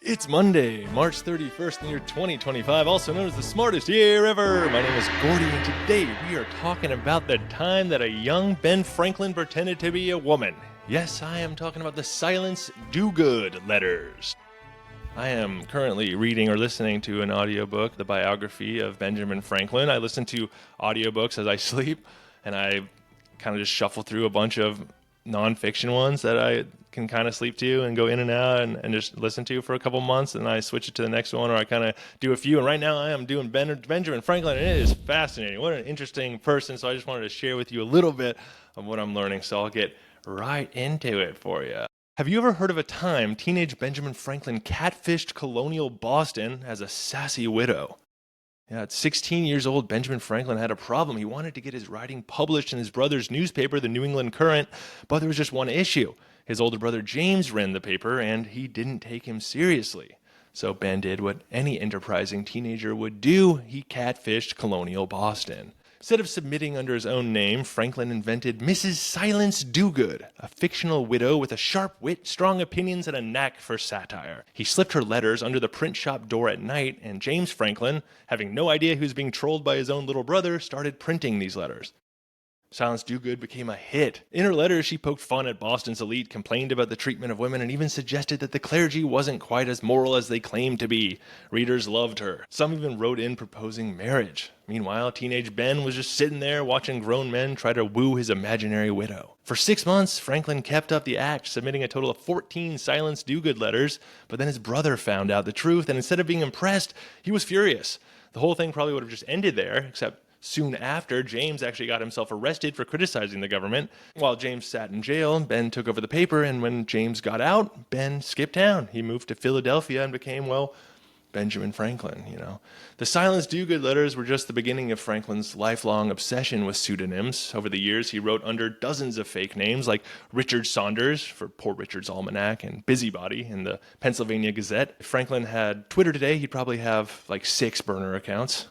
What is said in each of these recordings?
It's Monday, March 31st in the year 2025, also known as the smartest year ever. My name is Gordy, and today we are talking about the time that a young Ben Franklin pretended to be a woman. Yes, I am talking about the Silence Dogood letters. I am currently reading or listening to an audiobook, the biography of Benjamin Franklin. I listen to audiobooks as I sleep, and I kind of just shuffle through a bunch of nonfiction ones that I can kind of sleep to and go in and out and just listen to for a couple months, and I switch it to the next one, or I kind of do a few. And right now I am doing Benjamin Franklin, and it is fascinating. What an interesting person. So I just wanted to share with you a little bit of what I'm learning. So I'll get right into it for you. Have you ever heard of a time teenage Benjamin Franklin catfished Colonial Boston as a sassy widow? Yeah, at 16 years old, Benjamin Franklin had a problem. He wanted to get his writing published in his brother's newspaper, the New England Courant, but there was just one issue. His older brother James ran the paper, and he didn't take him seriously. So Ben did what any enterprising teenager would do. He catfished Colonial Boston. Instead of submitting under his own name, Franklin invented Mrs. Silence Dogood, a fictional widow with a sharp wit, strong opinions, and a knack for satire. He slipped her letters under the print shop door at night, and James Franklin, having no idea he was being trolled by his own little brother, started printing these letters. Silence Dogood became a hit. In her letters, she poked fun at Boston's elite, complained about the treatment of women, and even suggested that the clergy wasn't quite as moral as they claimed to be. Readers loved her. Some even wrote in proposing marriage. Meanwhile, teenage Ben was just sitting there watching grown men try to woo his imaginary widow. For 6 months, Franklin kept up the act, submitting a total of 14 Silence Dogood letters, but then his brother found out the truth, and instead of being impressed, he was furious. The whole thing probably would have just ended there, except soon after, James actually got himself arrested for criticizing the government. While James sat in jail, Ben took over the paper, and when James got out, Ben skipped town. He moved to Philadelphia and became, Benjamin Franklin, The Silence Dogood letters were just the beginning of Franklin's lifelong obsession with pseudonyms. Over the years, he wrote under dozens of fake names, like Richard Saunders for Poor Richard's Almanac and Busybody in the Pennsylvania Gazette. If Franklin had Twitter today, he'd probably have 6 burner accounts.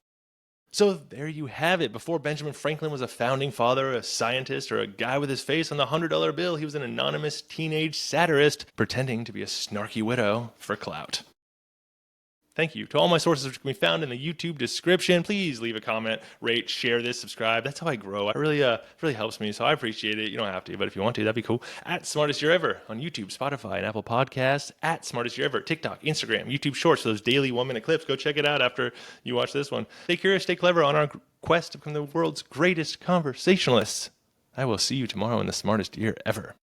So there you have it. Before Benjamin Franklin was a founding father, a scientist, or a guy with his face on the $100 bill, he was an anonymous teenage satirist pretending to be a snarky widow for clout. Thank you to all my sources, which can be found in the YouTube description. Please leave a comment, rate, share this, subscribe. That's how I grow. It really helps me, so I appreciate it. You don't have to, but if you want to, that'd be cool. At Smartest Year Ever on YouTube, Spotify, and Apple Podcasts. At Smartest Year Ever, TikTok, Instagram, YouTube Shorts, those daily 1-minute clips. Go check it out after you watch this one. Stay curious, stay clever on our quest to become the world's greatest conversationalists. I will see you tomorrow in the Smartest Year Ever.